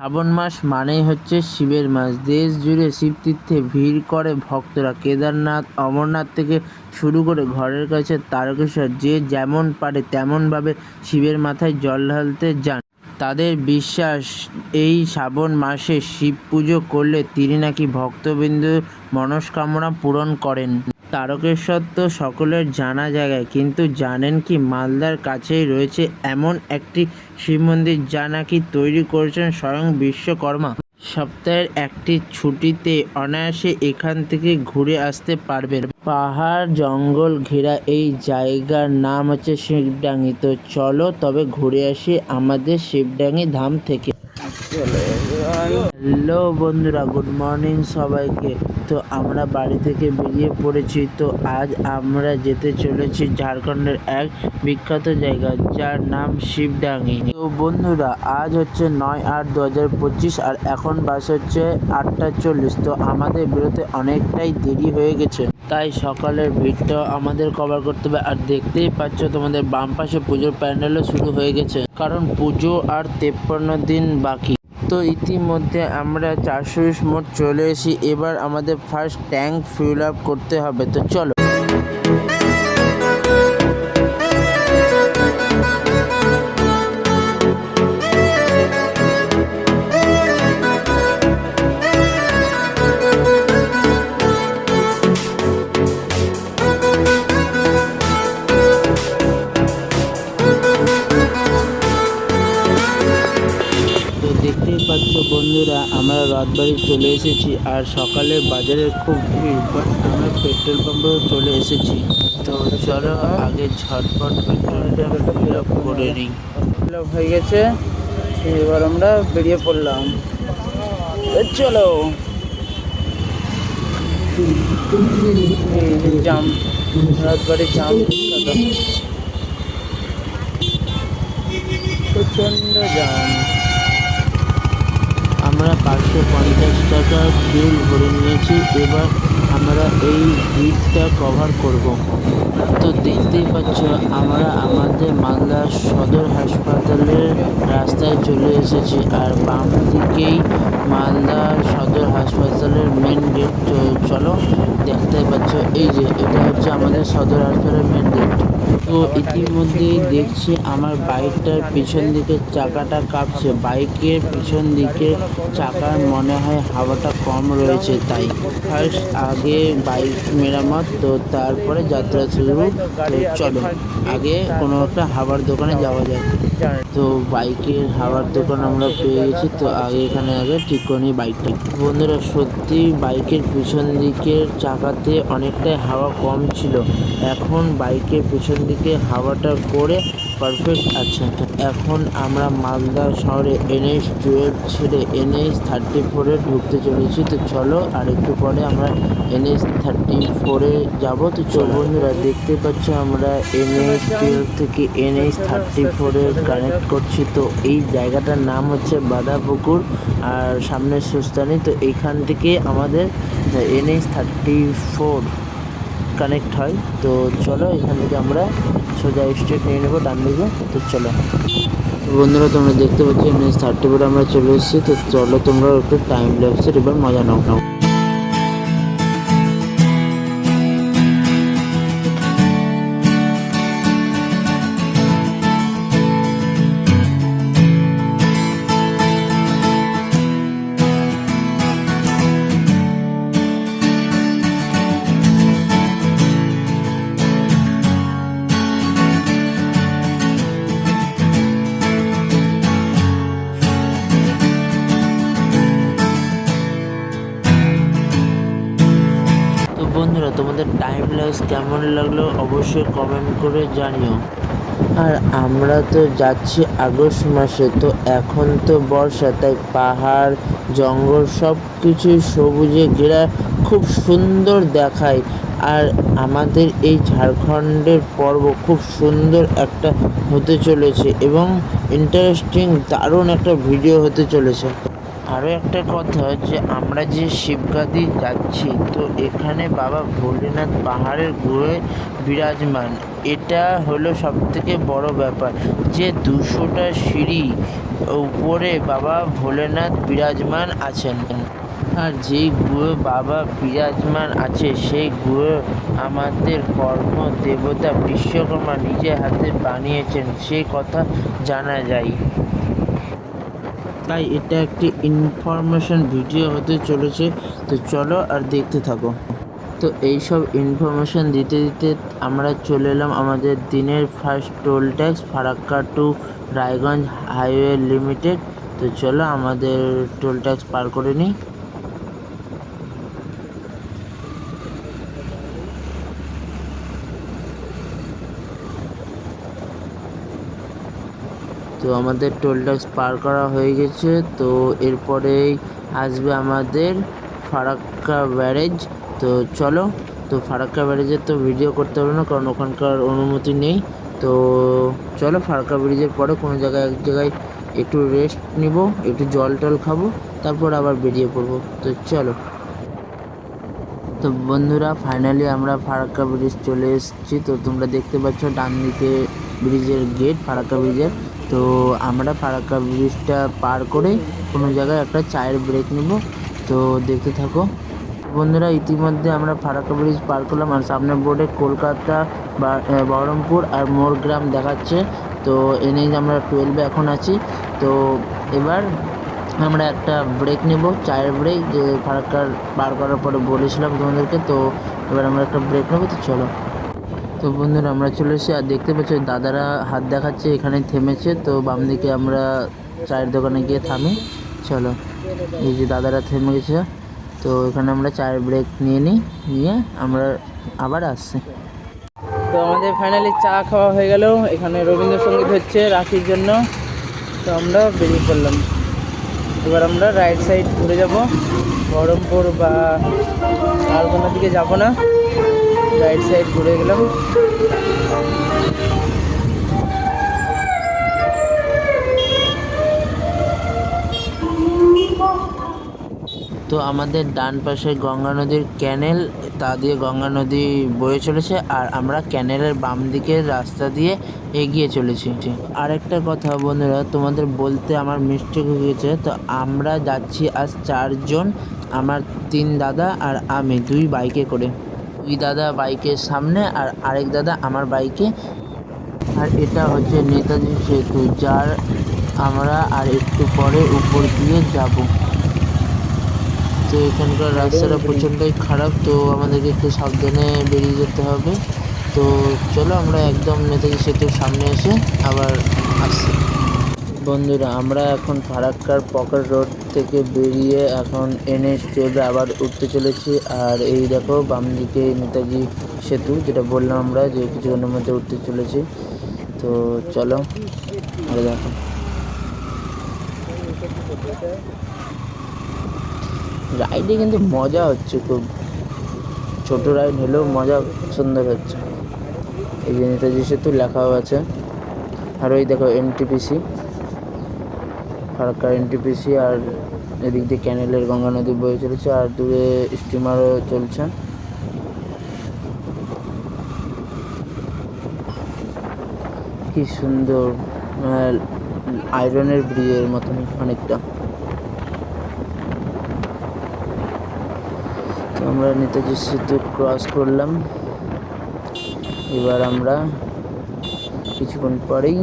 শ্রাবণ মাস মানেই হচ্ছে শিবের মাস। দেশ জুড়ে শিবতীর্থে ভিড় করে ভক্তরা। কেদারনাথ, অমরনাথ থেকে শুরু করে ঘরের কাছে তারকেশ্বর, যে যেমন পারে তেমনভাবে শিবের মাথায় জল ঢালতে যান। তাদের বিশ্বাস, এই শ্রাবণ মাসে শিব পুজো করলে তিনি নাকি ভক্তবৃন্দের মনস্কামনা পূরণ করেন। তারকেশ্বর তো সকলের জানা জায়গায়, কিন্তু জানেন কি মালদার কাছেই রয়েছে এমন একটি শিব মন্দির যা নাকি তৈরি করেছেন স্বয়ং বিশ্বকর্মা। সপ্তাহের একটি ছুটিতে অনায়াসে এখান থেকে ঘুরে আসতে পারবেন। পাহাড় জঙ্গল ঘেরা এই জায়গার নাম হচ্ছে শিবডাঙ্গি। তো চলো তবে ঘুরে আসি আমাদের শিবডাঙ্গি ধাম থেকে। হ্যালো বন্ধুরা, গুড মর্নিং সবাইকে। তো আমরা বাড়ি থেকে বেরিয়ে পড়েছি। তো আজ আমরা যেতে চলেছি ঝাড়খণ্ডের এক বিখ্যাত জায়গা যার নাম শিবডাঙ্গি। তো বন্ধুরা, আজ হচ্ছে 9/8/2025 আর এখন বাস হচ্ছে 8:40। তো আমাদের বেরোতে অনেকটাই দেরি হয়ে গেছে, তাই সকালের ভিড়টা আমাদের কভার করতে হবে। আর দেখতেই পাচ্ছ তোমাদের বাম পাশে পুজোর প্যান্ডেলও শুরু হয়ে গেছে, কারণ পুজো আর 53 দিন বাকি। তো ইতিমধ্যে আমরা 420 মোট চলে এসেছি। এবার আমাদের ফার্স্ট ট্যাঙ্ক ফিল আপ করতে হবে। তো চলো। দেখতেই পাচ্ছ বন্ধুরা, আমরা রথবাড়ি চলে এসেছি। আর সকালে বাজারের খুব ভিড়, বাট আমরা পেট্রোল পাম্পেও চলে এসেছি। তো চলো আগে ঝটপট পেট্রোলটা ফিল আপ করে নিই। ফিল আপ হয়ে গেছে, এবার আমরা বেরিয়ে পড়লাম। চলো। জাম, রথবাড়ির জাম প্রচণ্ড জাম। আমরা 550 টাকার ফিউল ভরে নিয়েছি। এবার আমরা এই ভিড়টা কভার করব। তো দেখতেই পাচ্ছ আমরা আমাদের মালদা সদর হাসপাতালের রাস্তায় চলে এসেছি। আর বাম দিকেই মালদা সদর হাসপাতালের মেন গেট। চলো, দেখতে পাচ্ছ এই যে এটা হচ্ছে আমাদের সদর হাসপাতালের মেন গেট। তো ইতিমধ্যেই দেখছি আমার বাইকটার পিছন দিকে চাকাটা কাঁপছে। বাইকের পিছন দিকে চাকার মনে হয় হাওয়াটা কম রয়েছে, তাই ফার্স্ট আগে বাইক মেরামত, তো তারপরে যাত্রা শুরু। তো চলো আগে কোনো একটা হাওয়ার দোকানে যাওয়া যায়। তো বাইকের হাওয়ার দোকান আমরা পেয়ে গেছি। তো এখানে আগে ঠিক করে নিই বাইকটি। বন্ধুরা, সত্যি বাইকের পিছন দিকের চাকাতে অনেকটাই হাওয়া কম ছিল। এখন বাইকের পিছন দিকে হাওয়াটা করে পারফেক্ট আছে। এখন আমরা মালদা শহরে NH-12 ছেড়ে NH-34-এ ঢুকতে চলেছি। তো চলো, আর একটু পরে আমরা NH-34-এ যাবো। তো চলো বন্ধুরা, দেখতে পাচ্ছ আমরা NH-12 থেকে NH-34-এ কানেক্ট করছি। তো এই জায়গাটার নাম হচ্ছে বাদাপুকুর আর সামনে সুস্তানি। তো এইখান থেকে আমাদের NH-34 কানেক্ট হয়। তো চলো এখান থেকে আমরা সোজা স্ট্রেট নিয়ে নেবো ডান দিকে। তো চলো বন্ধুরা, তোমরা দেখতে পাচ্ছ NH-34 আমরা চলে এসেছি। তো চলো তোমরা একটু টাইম ল্যাপসের এবার মজা নাও। বন্ধুরা, তোমাদের টাইম ল্যাপস কেমন লাগলো অবশ্যই কমেন্ট করে জানিও। আর আমরা তো যাচ্ছি আগস্ট মাসে। তো এখন তো বর্ষা, তাই পাহাড় জঙ্গল সব কিছুই সবুজে ঘেরা, খুব সুন্দর দেখায়। আর আমাদের এই ঝাড়খণ্ডের পর্ব খুব সুন্দর একটা হতে চলেছে এবং ইন্টারেস্টিং দারুণ একটা ভিডিও হতে চলেছে। আরও একটা কথা যে আমরা যে শিবগাদি যাচ্ছি, তো এখানে বাবা ভোলেনাথ পাহাড়ের গুহে বিরাজমান। এটা হলো সবথেকে বড় ব্যাপার যে 200টা সিঁড়ি উপরে বাবা ভোলেনাথ বিরাজমান আছেন। আর যেই গুহে বাবা বিরাজমান আছে সেই গুহে আমাদের কর্ম দেবতা বিশ্বকর্মা নিজের হাতে বানিয়েছেন, সেই কথা জানা যায়। তাই এটা একটি ইনফরমেশন ভিডিও হতে চলেছে, তো চলো আর দেখতে থাকো। তো এইসব ইনফরমেশন দিতে দিতে আমরা চলে এলাম আমাদের দিনের first toll tax, Farakka to Raiganj highway limited. তো চলো আমাদের টোল ট্যাক্স পার করে নিই। তো আমাদের টোল ট্যাক্স পার করা হয়ে গেছে। তো এরপরেই আসবে আমাদের ফারাক্কা ব্যারেজ। তো চলো, তো ফারাক্কা ব্যারেজের তো ভিডিও করতে হবে না কারণ ওখানকার অনুমতি নেই। তো চলো ফারাক্কা ব্রিজের পরে কোনো জায়গায় এক জায়গায় একটু রেস্ট নিব, একটু জল টল খাবো, তারপর আবার বেরিয়ে পড়বো। তো চলো। তো বন্ধুরা ফাইনালি আমরা ফারাক্কা ব্রিজ চলে এসেছি। তো তোমরা দেখতে পাচ্ছ ডান দিকে ব্রিজের গেট, ফারাক্কা ব্রিজের। তো আমরা ফারাক্কা ব্রিজটা পার করে কোনো জায়গায় একটা চায়ের ব্রেক নেব। তো দেখতে থাকো বন্ধুরা। ইতিমধ্যে আমরা ফারাক্কা ব্রিজ পার করলাম আর সামনের বোর্ডে কলকাতা বা বহরমপুর আর মোরগ্রাম দেখাচ্ছে। তো এনে আমরা 12-এ এখন আছি। তো এবার আমরা একটা ব্রেক নেব, চায়ের ব্রেক, যে ফারাক্কার পার করার পরে বলেছিলাম তোমাদেরকে। তো এবার আমরা একটা ব্রেক নেবো। তো চলো। তো বন্ধুরা আমরা চলে এসেছি আর দেখতে পাচ্ছি দাদারা হাত দেখাচ্ছে, এখানে থেমেছে। তো বাম দিকে আমরা চায়ের দোকানে গিয়ে থামি। চলো, এই যে দাদারা থেমে গেছে। তো এখানে আমরা চায়ের ব্রেক নিয়ে আমরা আবার আসছি। তো আমাদের ফাইনালি চা খাওয়া হয়ে গেল। এখানে রবীন্দ্রসঙ্গীত হচ্ছে রাখির জন্য। তো আমরা বেরিয়ে পড়লাম। এবার আমরা রাইট সাইড ঘুরে যাব, বহরমপুর বা আর কোনো দিকে যাব না, রাইট সাইড ঘুরে গেলাম। তো আমাদের ডান পাশে গঙ্গা নদীর ক্যানেল, তা দিয়ে গঙ্গা নদী বয়ে চলেছে আর আমরা ক্যানেলের বাম দিকের রাস্তা দিয়ে এগিয়ে চলেছি। আরেকটা কথা বন্ধুরা তোমাদের বলতে আমার মিস্টেক হয়ে গেছে। তো আমরা যাচ্ছি আজ 4 জন, আমার 3 দাদা আর আমি 2 বাইকে করে। 2 দাদা বাইকের সামনে আর আরেক দাদা আমার বাইকে। আর এটা হচ্ছে নেতাজি সেতু, যার আমরা আর একটু পরে উপর দিয়ে যাব। তো এখানকার রাস্তাটা প্রচণ্ডই খারাপ, তো আমাদেরকে একটু সাবধানে বেরিয়ে যেতে হবে। তো চলো আমরা একদম নেতাজি সেতুর সামনে এসে আবার আসছি। বন্ধুরা আমরা এখন ফারাক্কার পকেট রোড থেকে বেরিয়ে এখন NH-12 আবার উঠতে চলেছি। আর এই দেখো বাম দিকে নেতাজি সেতু, যেটা বললাম আমরা যে কিছুক্ষণের মধ্যে উঠতে চলেছি। তো চলো, আর দেখো রাইডে কিন্তু মজা হচ্ছে, খুব ছোট রাইড হলেও মজা সুন্দর হচ্ছে। এই যে নেতাজি সেতু লেখাও আছে। আর ওই দেখো NTPC, ফারাক্কার NTPC, আর এদিক দিয়ে ক্যানেলের গঙ্গা নদী বয়ে চলেছে আর দূরে স্টিমারও চলছে। কি সুন্দর, আয়রনের ব্রিজের মতন অনেকটা। তো আমরা নেতাজি সেতু ক্রস করলাম। এবার আমরা কিছুক্ষণ পরেই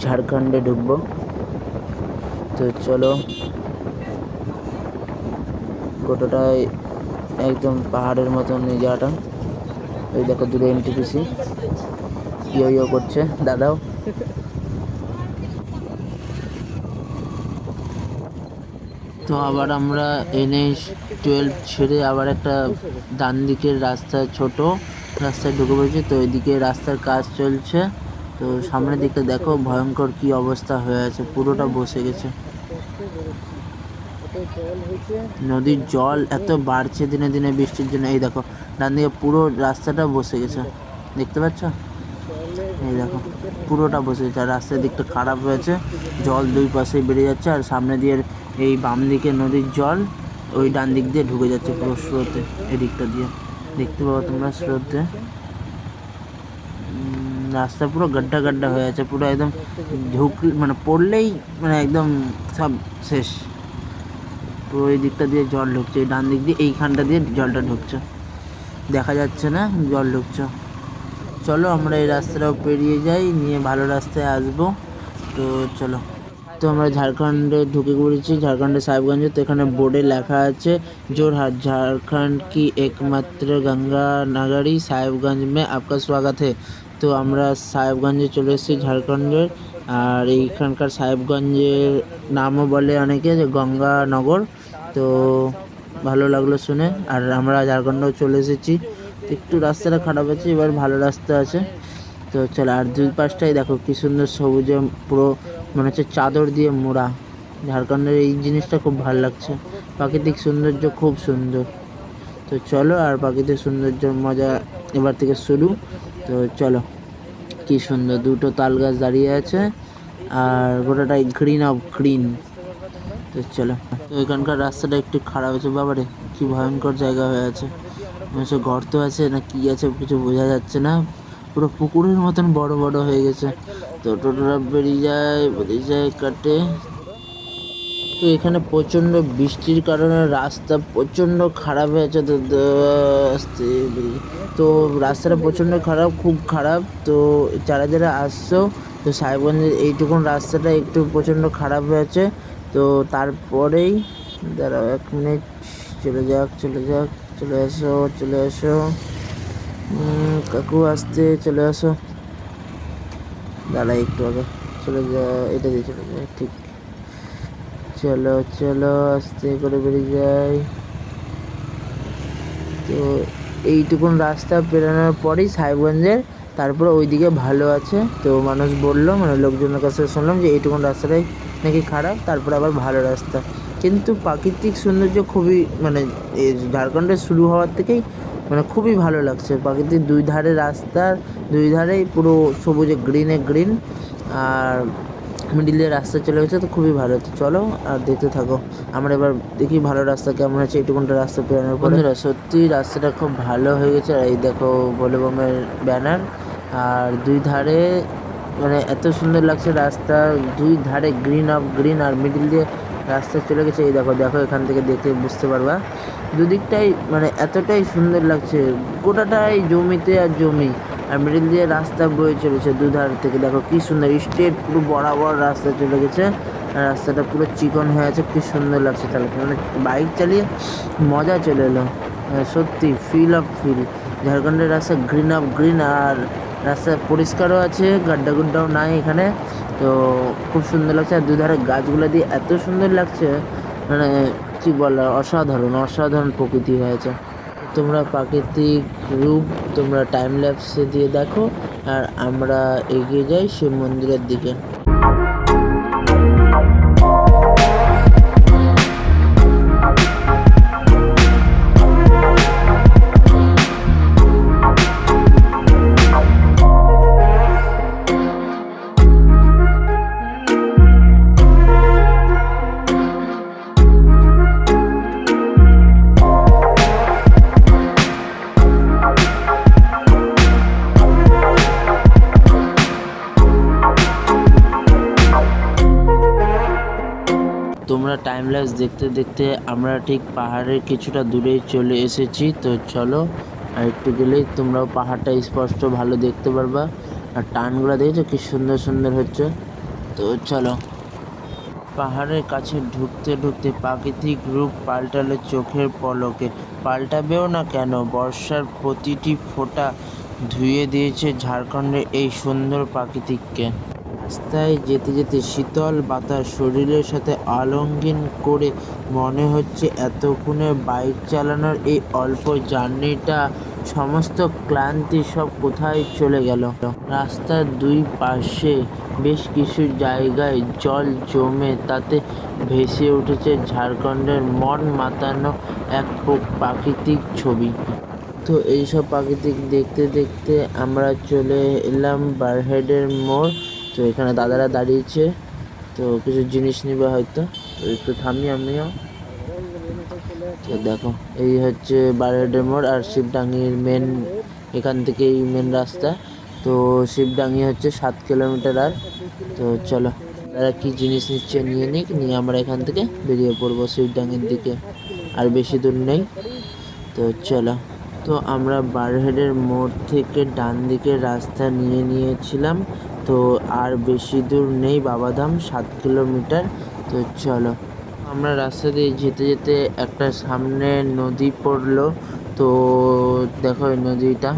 ঝাড়খণ্ডে ঢুকবো। তো চলো, গোটাটাই একদম পাহাড়ের মতন এই জায়গাটা। ওই দেখো দূরে NTPC ইয়ো করছে দাদাও। তো আবার আমরা NH-12 ছেড়ে আবার একটা ডান দিকের রাস্তায়, ছোট রাস্তায় ঢুকে পড়েছি। তো এদিকে রাস্তার কাজ চলছে। তো সামনের দিকটা দেখো ভয়ঙ্কর কি অবস্থা হয়ে আছে, পুরোটা বসে গেছে। নদীর জল এত বাড়ছে দিনে দিনে বৃষ্টির জন্য। এই দেখো ডান দিকে পুরো রাস্তাটা বসে গেছে, দেখতে পাচ্ছ? এই দেখো পুরোটা বসে গেছে আর রাস্তার দিকটা খারাপ হয়েছে, জল দুই পাশেই বেরিয়ে যাচ্ছে। আর সামনে দিয়ে এই বাম দিকে নদীর জল ওই ডান দিক দিয়ে ঢুকে যাচ্ছে পুরো স্রোতে, এদিকটা দিয়ে দেখতে পাবো তোমরা স্রোতে। রাস্তা পুরো গাড্ডা গাড্ডা হয়ে আছে, পুরো একদম মানে পড়লেই মানে একদম সব শেষ। পুরো এই দিকটা দিয়ে জল ঢুকছে, ডান দিক দিয়ে এইখানটা দিয়ে জলটা ঢুকছে, দেখা যাচ্ছে না জল ঢুকছে। চলো আমরা এই রাস্তাটাও পেরিয়ে যাই, নিয়ে ভালো রাস্তায় আসবো। তো চলো, তো আমরা ঝাড়খণ্ডে ঢুকে পড়েছি, ঝাড়খণ্ডের সাহেবগঞ্জে। তো এখানে বোর্ডে লেখা আছে जोरहाट झारखंड की एकमात्र गंगा नगरी साहेबगंज में आपका स्वागत है। তো আমরা সাহেবগঞ্জে চলে এসেছি ঝাড়খণ্ডের। আর এইখানকার সাহেবগঞ্জের নামও বলে অনেকে যে গঙ্গানগর। তো ভালো লাগলো শুনে। আর আমরা ঝাড়খণ্ডেও চলে এসেছি। একটু রাস্তাটা খারাপ আছে, এবার ভালো রাস্তা আছে। তো চলো, আর দুই পাশটাই দেখো কি সুন্দর সবুজে পুরো মনে হচ্ছে চাদর দিয়ে মোড়া। ঝাড়খণ্ডের এই জিনিসটা খুব ভালো লাগছে, প্রাকৃতিক সৌন্দর্য খুব সুন্দর। তো চলো, আর প্রাকৃতিক সৌন্দর্যের মজা এবার থেকে শুরু। তো চলো, কি সুন্দর দুটো তাল গাছ দাঁড়িয়ে আছে, আর গোটাটাই গ্রিন অফ গ্রিন। তো চলো, তো এখানকার রাস্তাটা একটু খারাপ আছে, বাবারে কি ভয়ঙ্কর জায়গা হয়ে আছে, গর্ত আছে না কি আছে কিছু বোঝা যাচ্ছে না, পুরো পুকুরের মতন বড় বড় হয়ে গেছে। তো টোটোরা বেরিয়ে যায় কাটে। তো এখানে প্রচণ্ড বৃষ্টির কারণে রাস্তা প্রচণ্ড খারাপ হয়েছে। তো রাস্তাটা প্রচণ্ড খারাপ, খুব খারাপ। তো যারা যারা আসছো, তো সাহেবগঞ্জের এইটুকুন রাস্তাটা একটু প্রচণ্ড খারাপ হয়েছে। তো তারপরেই দাঁড়াও 1 মিনিট, চলে এসো কাকু, আসতে চলে আসো, দাঁড়া একটু আগে চলে যা, এটা দিয়ে চলে যায়, ঠিক। চলো আস্তে করে বেরিয়ে যাই। তো এইটুকুন রাস্তা পেরোনোর পরেই সাহেবগঞ্জের, তারপরে ওইদিকে ভালো আছে। তো মানুষ বললো, মানে লোকজনের কাছে শুনলাম যে এইটুকুন রাস্তাটাই নাকি খারাপ, তারপরে আবার ভালো রাস্তা। কিন্তু প্রাকৃতিক সৌন্দর্য খুবই, মানে ঝাড়খণ্ডের শুরু হওয়ার থেকেই মানে খুবই ভালো লাগছে। প্রাকৃতিক দুই ধারে রাস্তার দুই ধারেই পুরো সবুজে গ্রিন। আর মিডিল দিয়ে রাস্তা চলে গেছে, তো খুবই ভালো। তো চলো আর দেখতে থাকো, আমরা এবার দেখি ভালো রাস্তা কেমন আছে এইটুকুনটা রাস্তা পেরোনোর পর। বন্ধুরা সত্যি রাস্তাটা খুব ভালো হয়ে গেছে। আর এই দেখো ভোলেবমের ব্যানার, আর দুই ধারে মানে এত সুন্দর লাগছে, রাস্তার দুই ধারে গ্রিন অফ গ্রিন, আর মিডিল দিয়ে রাস্তা চলে গেছে। এই দেখো এখান থেকে দেখে বুঝতে পারবা, দুদিকটাই মানে এতটাই সুন্দর লাগছে, গোটাটাই জমিতে আর জমি, আর মিডিল দিয়ে রাস্তা বয়ে চলেছে দুধার থেকে। দেখো কি সুন্দর স্ট্রেট পুরো বরাবর রাস্তা চলে গেছে, আর রাস্তাটা পুরো চিকন হয়ে আছে, কি সুন্দর লাগছে চালাতে, মানে বাইক চালিয়ে মজা চলে এলো। সত্যি ফিল ঝাড়খণ্ডের রাস্তা গ্রিন অফ গ্রিন, আর রাস্তা পরিষ্কারও আছে, গাড্ডা গুড্ডাও নাই এখানে। তো খুব সুন্দর লাগছে, আর দুধারে গাছগুলো দিয়ে এত সুন্দর লাগছে, মানে কী বলা, অসাধারণ প্রকৃতি হয়েছে। তোমরা প্রাকৃতিক রূপ তোমরা টাইম ল্যাপসে দিয়ে দেখো, আর আমরা এগিয়ে যাই শিব মন্দিরের দিকে। তোমরা টাইম ল্যাপস দেখতে দেখতে আমরা ঠিক পাহাড়ের কিছুটা দূরেই চলে এসেছি। তো চলো, আর একটু গেলেই তোমরাও পাহাড়টা স্পষ্ট ভালো দেখতে পারবা, আর টানগুলো দেখেছো কি সুন্দর হচ্ছে। তো চলো, পাহাড়ের কাছে ঢুকতে প্রাকৃতিক রূপ পাল্টালে চোখের পলকে, পাল্টাবেও না কেন, বর্ষার প্রতিটি ফোঁটা ধুয়ে দিয়েছে ঝাড়খণ্ডের এই সুন্দর প্রাকৃতিককে। রাস্তায় যেতে শীতল বাতাস শরীরের সাথে আলিঙ্গন করে মনে হচ্ছে এতক্ষণে বাইক চালানোর এই অল্প জার্নিটা সমস্ত ক্লান্তি সব কোথায় চলে গেল। রাস্তার দুই পাশে বেশ কিছু জায়গায় জল জমে তাতে ভেসে উঠেছে ঝাড়খণ্ডের মন মাতানো এক প্রাকৃতিক ছবি। তো এইসব প্রাকৃতিক দেখতে আমরা চলে এলাম বারহেডের মোড়। তো এখানে দাদারা দাঁড়িয়েছে, তো কিছু জিনিস নিবে হয়তো, তো একটু থামি আমিও। তো দেখো এই হচ্ছে বারোহেডের মোড় আর শিবডাঙ্গির মেন, এখান থেকেই মেন রাস্তা। তো শিবডাঙ্গি হচ্ছে 7 কিলোমিটার। আর তো চলো তারা কি জিনিস নিচ্ছে নিয়ে নিক, নিয়ে আমরা এখান থেকে বেরিয়ে পড়বো শিবডাঙ্গির দিকে, আর বেশি দূর নেই। তো চলো, তো আমরা বারহেডের মোড় থেকে ডান দিকে রাস্তা নিয়ে নিয়েছিলাম। তো আর বেশি দূর নেই বাবাধাম, 7 কিলোমিটার। তো চলো, আমরা রাস্তা দিয়ে যেতে যেতে একটা সামনে নদী পড়লো। তো দেখো এই নদীটা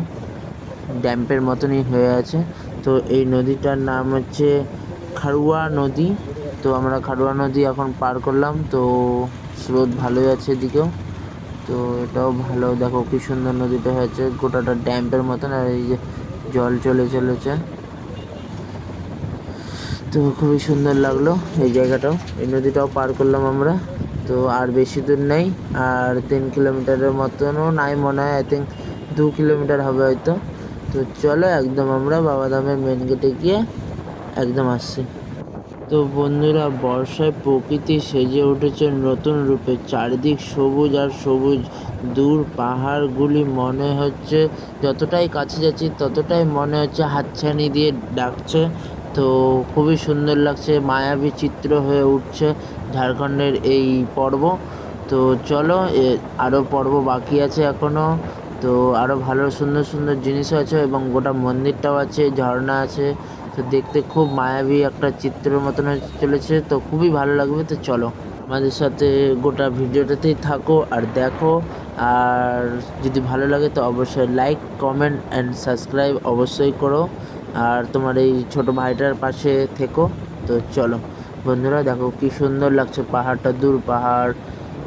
ড্যাম্পের মতনই হয়ে আছে। তো এই নদীটার নাম হচ্ছে খারুয়া নদী। তো আমরা খারুয়া নদী এখন পার করলাম। তো স্রোত ভালোই আছে এদিকেও, তো এটাও ভালো। দেখো কি সুন্দর নদীটা হয়েছে, গোটাটা ড্যাম্পের মতন, আর এই যে জল চলে চলেছে। তো খুবই সুন্দর লাগলো এই জায়গাটাও, এই নদীটাও পার করলাম আমরা। তো আর বেশি দূর নেই, আর 3 কিলোমিটারের মতনও নাই মনে হয়, আই থিঙ্ক 2 কিলোমিটার হবে হয়তো। তো চলো একদম আমরা বাবাধামের মেন গেটে গিয়ে একদম আসছি। তো বন্ধুরা, বর্ষায় প্রকৃতি সেজে উঠেছে নতুন রূপে, চারিদিক সবুজ আর সবুজ। দূর পাহাড়গুলি মনে হচ্ছে যতটাই কাছে যাচ্ছি ততটাই মনে হচ্ছে হাতছানি দিয়ে ডাকছে। তো খুবই সুন্দর লাগছে, মায়াবী চিত্র হয়ে উঠছে ঝাড়খণ্ডের এই পর্ব। তো চলো আরও পর্ব বাকি আছে এখনও। তো আরও ভালো সুন্দর সুন্দর জিনিসও আছে, এবং গোটা মন্দিরটাও আছে, ঝর্ণা আছে। তো দেখতে খুব মায়াবী একটা চিত্রের মতন হয়ে চলেছে, তো খুবই ভালো লাগবে। তো চলো আমাদের সাথে গোটা ভিডিওটাতেই থাকো আর দেখো। আর যদি ভালো লাগে তো অবশ্যই লাইক, কমেন্ট অ্যান্ড সাবস্ক্রাইব অবশ্যই করো, আর তোমার এই ছোটো ভাইটার পাশে থেকো। তো চলো বন্ধুরা, দেখো কি সুন্দর লাগছে পাহাড়টা, দূর পাহাড়,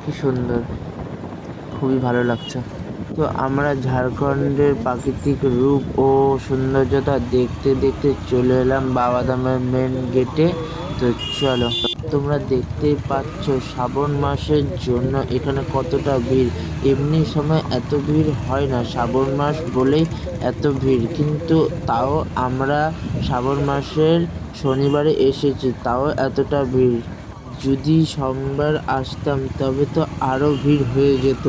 কি সুন্দর, খুবই ভালো লাগছে। তো আমরা ঝাড়খণ্ডের প্রাকৃতিক রূপ ও সৌন্দর্যতা দেখতে দেখতে চলে এলাম বাবাধামের মেন গেটে। তো চলো, তোমরা দেখতেই পাচ্ছ শ্রাবণ মাসের জন্য এখানে কতটা ভিড়। এমনি সময় এত ভিড় হয় না, শ্রাবণ মাস বলেই এত ভিড়, কিন্তু তাও আমরা শ্রাবণ মাসের শনিবারে এসেছি, তাও এতটা ভিড়। যদি সোমবার আসতাম তবে তো আরও ভিড় হয়ে যেত।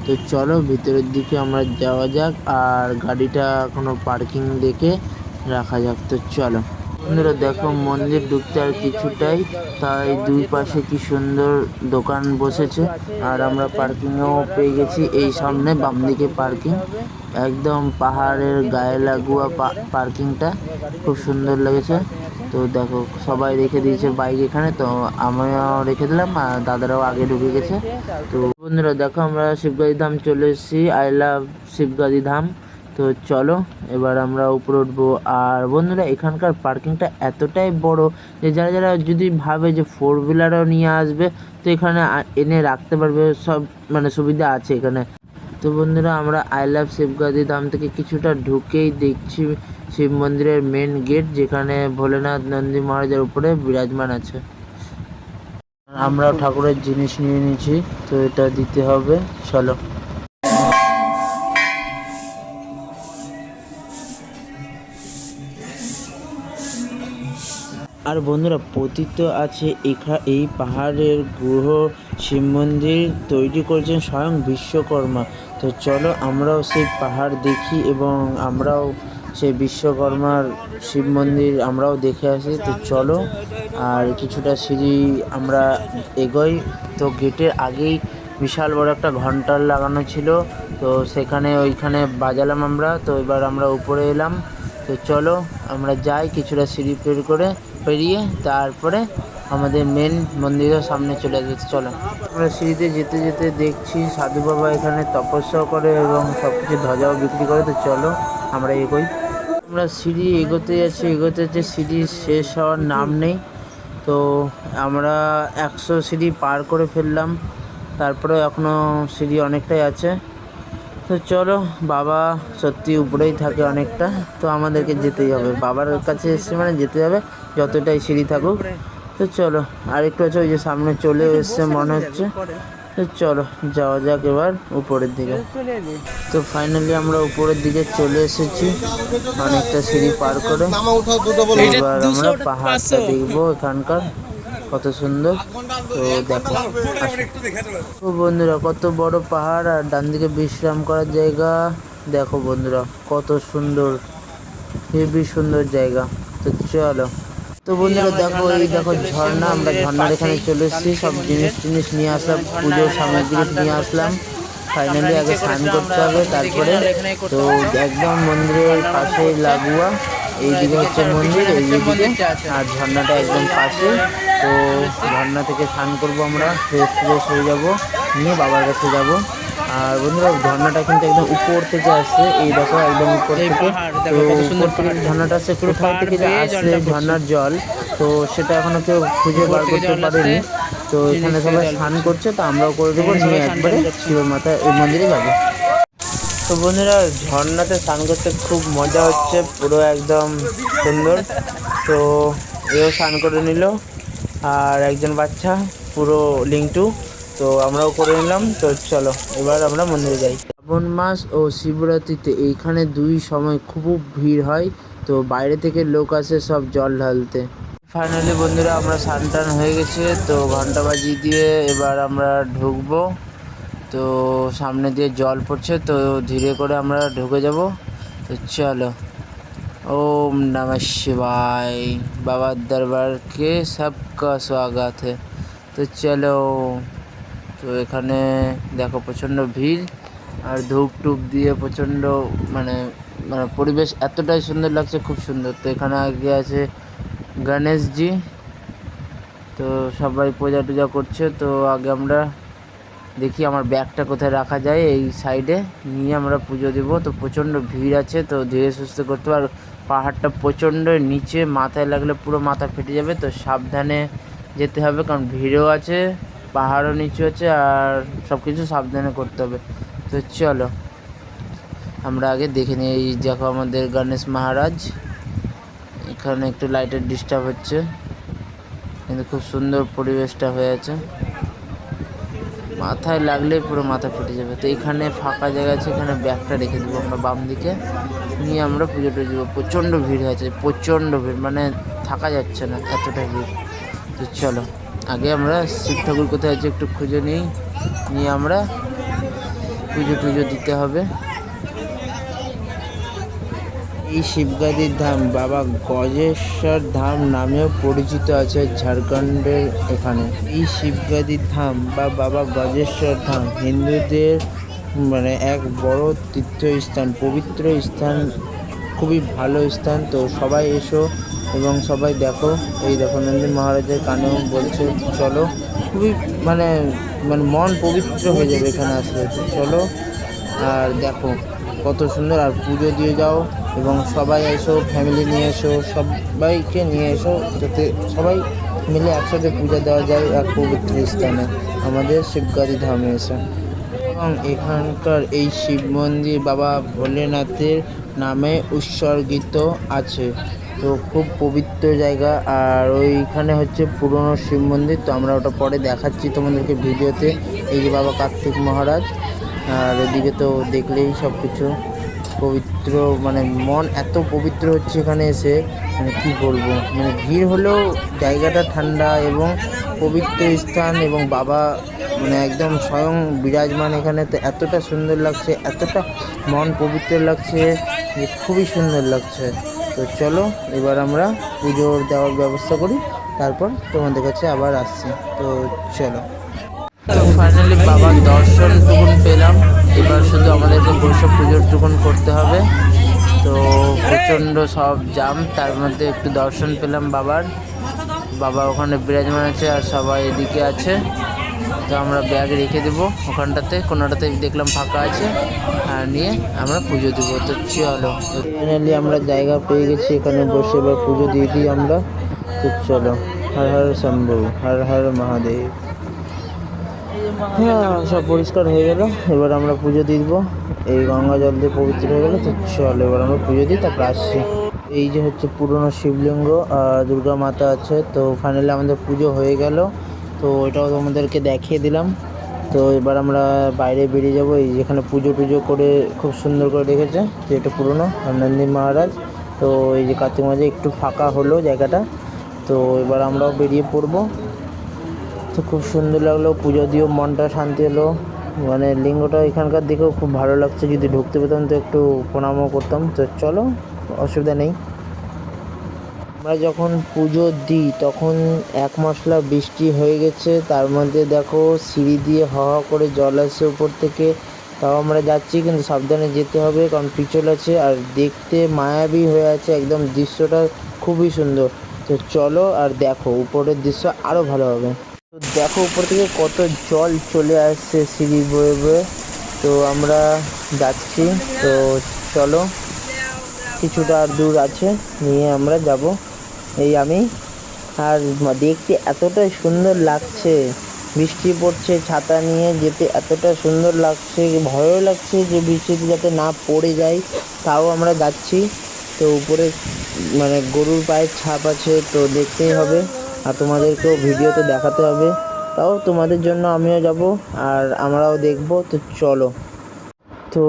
তো চলো ভিতরের দিকে আমরা যাওয়া যাক, আর গাড়িটা কোনো পার্কিং দেখে রাখা যাক। তো চলো বন্ধুরা, দেখো মন্দির ঢুকতে আর কিছুটাই, তাই দুই পাশে কি সুন্দর দোকান বসেছে, আর আমরা পার্কিংও পেয়ে গেছি। এই সামনে বাম দিকে পার্কিং, একদম পাহাড়ের গায়ে লাগোয়া পার্কিংটা, খুব সুন্দর লেগেছে। তো দেখো সবাই রেখে দিয়েছে বাইক এখানে, তো আমিও রেখে দিলাম, আর দাদারাও আগে ঢুকে গেছে। তো বন্ধুরা দেখো আমরা শিবগাদি ধাম চলে এসেছি, আই লাভ শিবগাদি ধাম। তো চলো এবার আমরা উপরে উঠবো। আর বন্ধুরা, এখানকার পার্কিংটা এতটাই বড় যে যারা যারা যদি ভাবে যে 4 হুইলারও নিয়ে আসবে, তো এখানে এনে রাখতে পারবে, সব মানে সুবিধা আছে এখানে। তো বন্ধুরা, আমরা আই লাভ শিবগাদি ধাম থেকে কিছুটা ঢুকেই দেখছি শিব মন্দিরের মেন গেট, যেখানে ভোলেনাথ নন্দী মহারাজের উপরে বিরাজমান আছে। আমরাও ঠাকুরের জিনিস নিয়ে নিয়েছি, তো এটা দিতে হবে। চলো, আর বন্ধুরা পতিত আছে এই পাহাড়ের গ্রহ শিব মন্দির তৈরি করেছেন স্বয়ং বিশ্বকর্মা। তো চলো আমরাও সেই পাহাড় দেখি, এবং আমরাও সেই বিশ্বকর্মার শিব মন্দির আমরাও দেখে আসি। তো চলো, আর কিছুটা সিঁড়ি আমরা এগোই। তো গেটের আগেই বিশাল বড় একটা ঘন্টার লাগানো ছিল, তো ওইখানে বাজালাম আমরা। তো এবার আমরা উপরে এলাম। তো চলো আমরা যাই, কিছুটা সিঁড়ি পেরিয়ে তারপরে আমাদের মেন মন্দিরের সামনে চলে যেতে। চলো আমরা সিঁড়িতে যেতে যেতে দেখছি সাধু বাবা এখানে তপস্যাও করে এবং সব কিছু ধ্বজাও বিক্রি করে। তো চলো আমরা এগোই। আমরা সিঁড়ি এগোতে যাচ্ছি, সিঁড়ি শেষ হওয়ার নাম নেই। তো আমরা 100 সিঁড়ি পার করে ফেললাম, তারপরে এখনও সিঁড়ি অনেকটাই আছে। তো চলো, বাবা সত্যি উপরেই থাকে অনেকটা, তো আমাদেরকে যেতেই হবে, বাবার কাছে এসছে মানে যেতে হবে, যতটাই সিঁড়ি থাকুক। তো চলো আর একটু আছে, ওই যে সামনে চলে এসছে মনে হচ্ছে। তো চলো যাওয়া যাক এবার উপরের দিকে। তো ফাইনালি আমরা উপরের দিকে চলে এসেছি অনেকটা সিঁড়ি পার করে। এবার আমরা পাহাড়টা দেখবো এখানকার। কত সুন্দর। তো দেখো তো বন্ধুরা কত বড় পাহাড়, আর ডান দিকে বিশ্রাম করার জায়গা। দেখো বন্ধুরা কত সুন্দর, হেবি সুন্দর জায়গা। তো চলো, তো বন্ধুরা দেখো এই দেখো ঝর্ণা, আমরা ঝর্ণার এখানে চলে এসেছি। সব জিনিস নিয়ে আসলাম, পুজোর সামগ্রী নিয়ে আসলাম। ফাইনালি আগে স্নান করতে হবে, তারপরে তো একদম মন্দিরের পাশে লাগোয়া এইদিকে হচ্ছে মন্দির, এইদিকে আর ঝর্ণাটা একদম পাশে। তো ঝর্ণা থেকে স্নান করবো আমরা, ফ্রেশ হয়ে যাবো, নিয়ে বাবার কাছে যাব। আর বন্ধুরা ঝর্ণাটা কিন্তু একদম উপর থেকে আসছে, এই দেখো একদম উপর থেকে। তো উপর থেকে ঝর্ণাটা আসছে, কোথায় থেকে যে আসছে ঝর্ণার জল, তো সেটা এখনো কেউ খুঁজে বার করতে পারেনি। তো এখানে সবাই স্নান করছে, তো আমরাও করে দেবো, নিয়ে একবারে শিবের মাথা এই মন্দিরে যাবো। তো বন্ধুরা ঝর্ণাতে স্নান করতে খুব মজা হচ্ছে, পুরো একদম সুন্দর। তো এও স্নান করে নিল, আর একজন বাচ্চা পুরো লিংটু, তো আমরাও করে নিলাম। তো চলো এবার আমরা মন্দিরে যাই। শ্রাবণ মাস ও শিবরাত্রিতে এইখানে দুই সময় খুব ভিড় হয়, তো বাইরে থেকে লোক আসে সব জল ঢালতে। ফাইনালি বন্ধুরা আমরা স্নান টান হয়ে গেছে, তো ঘন্টা বাজিয়ে দিয়ে এবার আমরা ঢুকবো। তো সামনে দিয়ে জল পড়ছে, তো ধীরে করে আমরা ঢুকে যাব। তো চলো, ओम नमः शिवाय, बाबा दरबार के सबका स्वागत है। তো চলো, তো এখানে দেখো প্রচণ্ড ভিড়, আর ধূপ টুপ দিয়ে প্রচণ্ড মানে মানে পরিবেশ এতটাই সুন্দর লাগছে, খুব সুন্দর। তো এখানে আগে আছে গণেশজি, তো সবাই পূজা টুজা করছে। তো আগে আমরা দেখি আমার ব্যাগটা কোথায় রাখা যায়, এই সাইডে নিয়ে আমরা পুজো দেব। তো প্রচণ্ড ভিড় আছে, তো ধীরে সুস্থে করতে হবে। আর পাহাড়টা প্রচণ্ড নিচে, মাথায় লাগলে পুরো মাথা ফেটে যাবে, তো সাবধানে যেতে হবে, কারণ ভিড়ও আছে, পাহাড়ও নিচু আছে, আর সব কিছু সাবধানে করতে হবে। তো চলো আমরা আগে দেখে নিই। এই দেখো আমাদের গণেশ মহারাজ, এখানে একটু লাইটের ডিস্টার্ব হচ্ছে, কিন্তু খুব সুন্দর পরিবেশটা হয়ে আছে, মাথায় লাগলে পুরো মাথা ফেটে যাবে। তো এখানে ফাঁকা জায়গা আছে, এখানে ব্যাগটা রেখে দেবো আমরা বাম দিকে, নিয়ে আমরা পুজো টুজো দেবো। প্রচণ্ড ভিড় হয়েছে, প্রচণ্ড ভিড়, মানে থাকা যাচ্ছে না, এতটা ভিড়। তো চলো আগে আমরা শিব ঠাকুর কোথায় আছে একটু খুঁজে নিয়ে আমরা পুজো টুজো দিতে হবে। এই শিবগাদির ধাম বাবা গজেশ্বর ধাম নামেও পরিচিত আছে ঝাড়খণ্ডের এখানে। এই শিবগাদির ধাম বা বাবা গজেশ্বর ধাম হিন্দুদের মানে এক বড় তীর্থস্থান, পবিত্র স্থান, খুবই ভালো স্থান। তো সবাই এসো এবং সবাই দেখো। এই দেখো নন্দী মহারাজের কানেও বলছে চলো, খুবই মানে মানে মন পবিত্র হয়ে যাবে এখানে আসলে। চলো আর দেখো কত সুন্দর, আর পুজো দিয়ে যাও এবং সবাই এসো, ফ্যামিলি নিয়ে এসো, সবাইকে নিয়ে এসো, যাতে সবাই মিলে একসাথে পূজা দেওয়া যায় এক পবিত্র স্থানে, আমাদের শিবগাদি ধামে এসে। এবং এখানকার এই শিব মন্দির বাবা ভোলেনাথের নামে উৎসর্গিত আছে, তো খুব পবিত্র জায়গা। আর ওইখানে হচ্ছে পুরনো শিব মন্দির, তো আমরা ওটা পরে দেখাচ্ছি তোমাদেরকে ভিডিওতে। এই যে বাবা কার্তিক মহারাজ, আর ওদিকে তো দেখলেই সব কিছু পবিত্র, মানে মন এত পবিত্র হচ্ছে এখানে এসে, মানে কী বলবো, মানে ভিড় হলেও জায়গাটা ঠান্ডা এবং পবিত্র স্থান, এবং বাবা মানে একদম স্বয়ং বিরাজমান এখানে। তো এতটা সুন্দর লাগছে, এতটা মন পবিত্র লাগছে যে খুবই সুন্দর লাগছে। তো চলো এবার আমরা পুজোর দেওয়ার ব্যবস্থা করি, তারপর তোমাদের কাছে আবার আসছি। তো চলো, তো ফাইনালি বাবার দর্শন টুকুন পেলাম, এবার শুধু আমাদেরকে বসে পুজোর টুকুন করতে হবে। তো প্রচণ্ড সব জাম, তার মধ্যে একটু দর্শন পেলাম বাবার। বাবা ওখানে বিরাজমান আছে, আর সবাই এদিকে আছে। তো আমরা ব্যাগ রেখে দেবো ওখানটাতে, কোনোটাতে দেখলাম ফাঁকা আছে, আর নিয়ে আমরা পুজো দেবো। তো চলো ফাইনালি আমরা জায়গা পেয়ে গেছি, এখানে বসে এবার পুজো দিয়ে দিই আমরা। তো চলো, হর হর শম্ভু, হর হর মহাদেব। হ্যাঁ সব পরিষ্কার হয়ে গেল, এবার আমরা পুজো দিয়ে দেবো। এই গঙ্গা জল দিয়ে পবিত্র হয়ে গেলো। তো চলো এবার আমরা পুজো দিই, তারপর আসছি। এই যে হচ্ছে পুরনো শিবলিঙ্গ, দুর্গা মাতা আছে। তো ফাইনালি আমাদের পুজো হয়ে গেল, তো এটাও তোমাদেরকে দেখিয়ে দিলাম। তো এবার আমরা বাইরে বেরিয়ে যাব। এই যেখানে পুজো টুজো করে খুব সুন্দর করে রেখেছে, যে এটা পুরনো নন্দী মহারাজ। তো এই যে কার্তিক মাঝে একটু ফাঁকা হলো জায়গাটা, তো এবার আমরাও বেরিয়ে পড়বো। তো খুব সুন্দর লাগলো, পুজো দিয়েও মনটা শান্তি হলো। মানে লিঙ্গটা এখানকার দেখেও খুব ভালো লাগছে, যদি ঢুকতে পেতাম তো একটু প্রণামও করতাম। তো চলো, অসুবিধা নেই। আমরা যখন পুজো দিই তখন এক মশলা বৃষ্টি হয়ে গেছে, তার মধ্যে দেখো সিঁড়ি দিয়ে হ হ করে জল আসছে উপর থেকে। তাও আমরা যাচ্ছি, কিন্তু সাবধানে যেতে হবে কারণ পিছল আছে, আর দেখতে মায়াবী হয়ে আছে একদম, দৃশ্যটা খুবই সুন্দর। তো চলো আর দেখো উপরের দৃশ্য আরও ভালো হবে। তো দেখো উপর থেকে কত জল চলে আসছে সিঁড়ি বয়ে বয়ে। তো আমরা যাচ্ছি, তো চলো কিছুটা আর দূর আছে, নিয়ে আমরা যাব। এই আমি আর দেখতে এতটাই সুন্দর লাগছে, বৃষ্টি পড়ছে, ছাতা নিয়ে যেতে এতটা সুন্দর লাগছে, ভয়ও লাগছে যে বৃষ্টিতে যাতে না পড়ে যাই, তাও আমরা যাচ্ছি। তো উপরে মানে গরুর পায়ের ছাপ আছে, তো দেখতেই হবে আর তোমাদেরকেও ভিডিওতে দেখাতে হবে। তাও তোমাদের জন্য আমিও যাব আর আমরাও দেখব। তো চলো, তো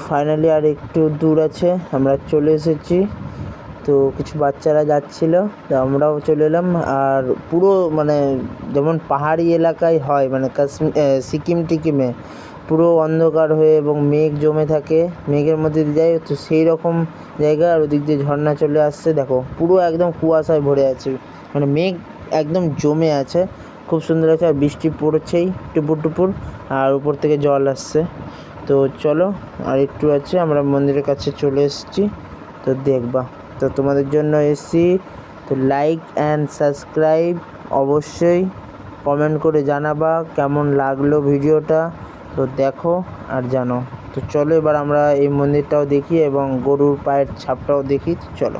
ফাইনালি আর একটু দূর আছে, আমরা চলে এসেছি। তো কিছু বাচ্চারা যাচ্ছিল, তো আমরাও চলে এলাম। আর পুরো মানে যেমন পাহাড়ি এলাকায় হয়, মানে সিকিম টিকিমে পুরো অন্ধকার হয়ে এবং মেঘ জমে থাকে, মেঘের মধ্যে দিয়ে যায়, তো সেই রকম জায়গা। আর ওদিক দিয়ে ঝর্ণা চলে আসছে, দেখো পুরো একদম কুয়াশায় ভরে আছে, মানে মেঘ একদম জমে আছে, খুব সুন্দর আছে। আর বৃষ্টি পড়ছেই টুপুর টুপুর, আর উপর থেকে জল আসছে। তো চলো আর একটু আছে, আমরা মন্দিরের কাছে চলে এসেছি। তো দেখবা, তো তোমাদের জন্য এসছি। তো লাইক অ্যান্ড সাবস্ক্রাইব অবশ্যই, কমেন্ট করে জানাবা কেমন লাগলো ভিডিওটা। তো দেখো আর জানো। তো চলো এবার আমরা এই মন্দিরটাও দেখি এবং গরুর পায়ের ছাপটাও দেখি। তো চলো,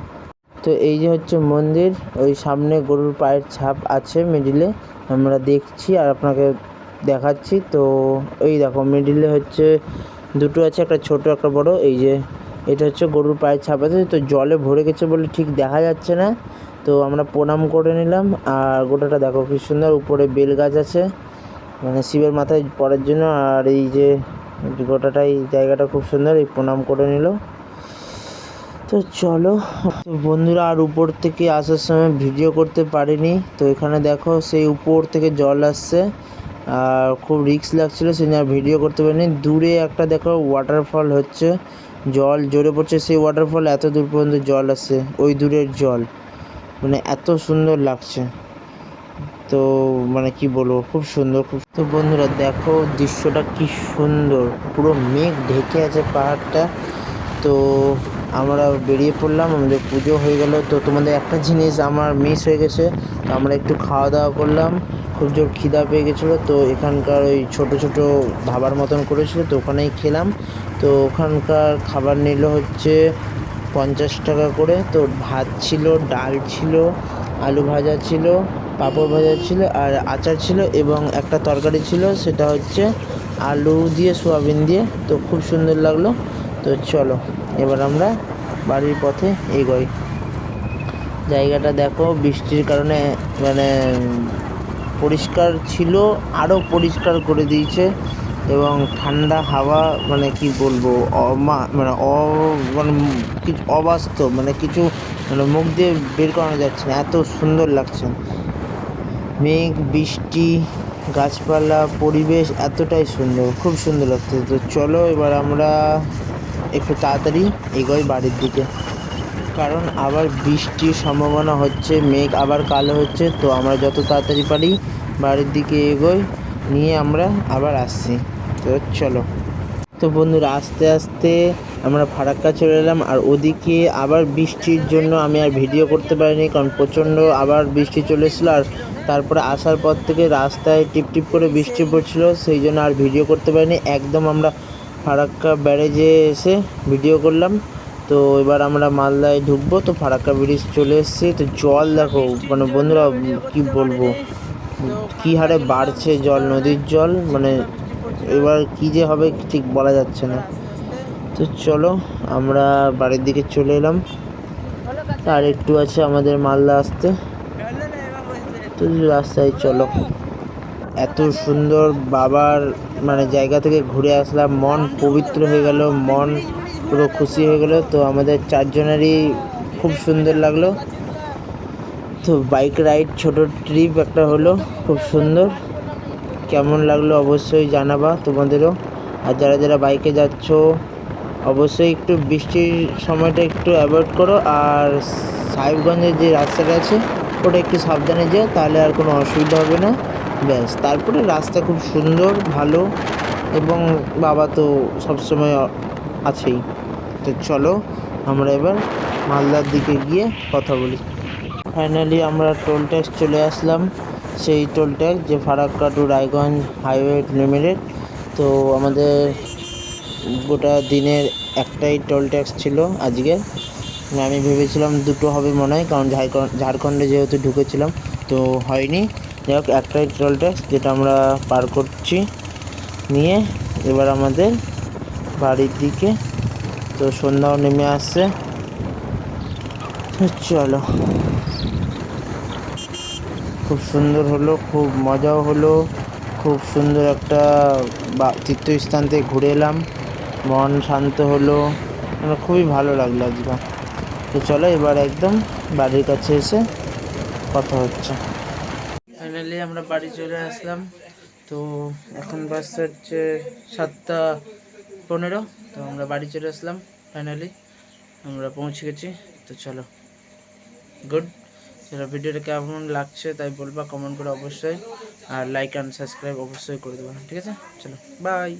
তো এই যে হচ্ছে মন্দির, ওই সামনে গরুর পায়ের ছাপ আছে মিডিলে, আমরা দেখছি আর আপনাকে দেখাচ্ছি। তো এই দেখো মিডিলে হচ্ছে দুটো আছে, একটা ছোট একটা বড়। এই যে এটা হচ্ছে গরুর পায়ের ছাপ আছে, তো জলে ভরে গেছে বলে ঠিক দেখা যাচ্ছে না। তো আমরা প্রণাম করে নিলাম। আর গোটাটা দেখো কি সুন্দর, উপরে বেল গাছ আছে মানে শিবের মাথায় পড়ার জন্য। আর এই যে গোটাটাই জায়গাটা খুব সুন্দর, এই প্রণাম করে নিল। তো চলো, তো বন্ধুরা আর উপর থেকে আসার সময় ভিডিও করতে পারিনি। তো এখানে দেখো সেই উপর থেকে জল আসছে, আর খুব রিস্ক লাগছিলো, সেই জন্য ভিডিও করতে পারিনি। দূরে একটা দেখো ওয়াটারফল হচ্ছে, জল জোরে পড়ছে, সেই ওয়াটারফল এত দূর পর্যন্ত জল আসছে, ওই দূরের জল, মানে এত সুন্দর লাগছে। তো মানে কি বলবো, খুব সুন্দর খুব। তো বন্ধুরা দেখো দৃশ্যটা কি সুন্দর, পুরো মেঘ ঢেকে আছে পাহাড়টা। তো আমরা বেরিয়ে পড়লাম, আমাদের পুজো হয়ে গেল। তো তোমাদের একটা জিনিস আমার মিস হয়ে গেছে, তো আমরা একটু খাওয়া দাওয়া করলাম, খুব জোর খিদা পেয়ে গেছিলো। তো এখানকার ওই ছোট ছোট ধাবার মতন করেছিল, তো ওখানেই খেলাম। তো ওখানকার খাবার নিল হচ্ছে 50 টাকা করে। তো ভাত ছিল, ডাল ছিল, আলু ভাজা ছিল, পাঁপড় ভাজা ছিল, আর আচার ছিল, এবং একটা তরকারি ছিল, সেটা হচ্ছে আলু দিয়ে সোয়াবিন দিয়ে। তো খুব সুন্দর লাগলো। তো চলো এবার আমরা বাড়ির পথে এগোই। জায়গাটা দেখো বৃষ্টির কারণে মানে পরিষ্কার ছিল, আরও পরিষ্কার করে দিয়েছে, এবং ঠান্ডা হাওয়া, মানে কি বলবো, মানে মানে কিছু অবাস্তব, মানে কিছু মানে মুখ দিয়ে বের করানো যাচ্ছে না, এত সুন্দর লাগছে। মেঘ, বৃষ্টি, গাছপালা, পরিবেশ এতটাই সুন্দর, খুব সুন্দর লাগছে। তো চলো এবার আমরা একটু তাড়াতাড়ি এগোই বাড়ির দিকে, কারণ আবার বৃষ্টির সম্ভাবনা হচ্ছে, মেঘ আবার কালো হচ্ছে। তো আমরা যত তাড়াতাড়ি পারি বাড়ির দিকে এগোই, নিয়ে আমরা আবার আসছি। তো চলো, তো বন্ধুরা আস্তে আস্তে আমরা ফারাক্কা চলে এলাম। আর ওদিকে আবার বৃষ্টির জন্য আমি আর ভিডিও করতে পারিনি, কারণ প্রচণ্ড আবার বৃষ্টি চলে এসেছিলো। আর তারপরে আসার পর থেকে রাস্তায় টিপ টিপ করে বৃষ্টি পড়ছিল, সেই জন্য আর ভিডিও করতে পারিনি। একদম আমরা ফারাক্কা ব্যারেজে এসে ভিডিও করলাম। তো এবার আমরা মালদায় ঢুকবো, তো ফারাক্কা ব্রিজ চলে এসেছি। তো জল দেখো, মানে বন্ধুরা কি বলবো, কী হারে বাড়ছে জল, নদীর জল, মানে এবার কী যে হবে ঠিক বলা যাচ্ছে না। তো চলো আমরা বাড়ির দিকে চলে এলাম, আর একটু আছে আমাদের মালদা আসতে। তো রাস্তায় চলো, এত সুন্দর বাবার মানে জায়গা থেকে ঘুরে আসলাম, মন পবিত্র হয়ে গেল, মন পুরো খুশি হয়ে গেল। তো আমাদের চারজনেরই খুব সুন্দর লাগলো। তো বাইক রাইড ছোট ট্রিপ একটা হলো, খুব সুন্দর। কেমন লাগলো অবশ্যই জানাবা তোমাদেরও। আর যারা যারা বাইকে যাচ্ছ অবশ্যই একটু বৃষ্টির সময়টা একটু অ্যাভয়েড করো, আর সাহেবগঞ্জের যে রাস্তাটা আছে ওটা একটু সাবধানে যেও, তাহলে আর কোনো অসুবিধা হবে না। ব্যাস, তারপরে রাস্তা খুব সুন্দর ভালো, এবং বাবা তো সবসময় আছেই। তো চলো আমরা এবার মালদার দিকে গিয়ে কথা বলি। ফাইনালি আমরা টোল ট্যাক্স চলে আসলাম, সেই টোল ট্যাক্স যে Farakka to Raiganj highway limited. তো আমাদের গোটা দিনের একটাই টোল ট্যাক্স ছিল আজকে। আমি ভেবেছিলাম দুটো হবে মনে হয়, কারণ ঝাড়খণ্ডে যেহেতু ঢুকেছিলাম তো হয়নি। যাই হোক, একটাই টোল ট্যাক্স যেটা আমরা পার করছি নিয়ে এবার আমাদের বাড়ির দিকে। তো সন্ধ্যাও নেমে আসছে, চলো। খুব সুন্দর হলো, খুব মজাও হলো, খুব সুন্দর একটা তীর্থস্থান থেকে ঘুরে এলাম, মন শান্ত হলো, মানে খুবই ভালো লাগলো আজকে। তো চলো এবার একদম বাড়ির কাছে এসে কথা হচ্ছে। ফাইনালি আমরা বাড়ি চলে আসলাম। তো এখন বাজছে হচ্ছে 7টা 15। তো আমরা বাড়ি চলে আসলাম, ফাইনালি আমরা পৌঁছে গেছি। তো চলো, গুড। যারা ভিডিওটা কেমন লাগছে তাই বলবা কমেন্ট করে অবশ্যই, আর লাইক অ্যান্ড সাবস্ক্রাইব অবশ্যই করে দেবো, ঠিক আছে? চলো বাই।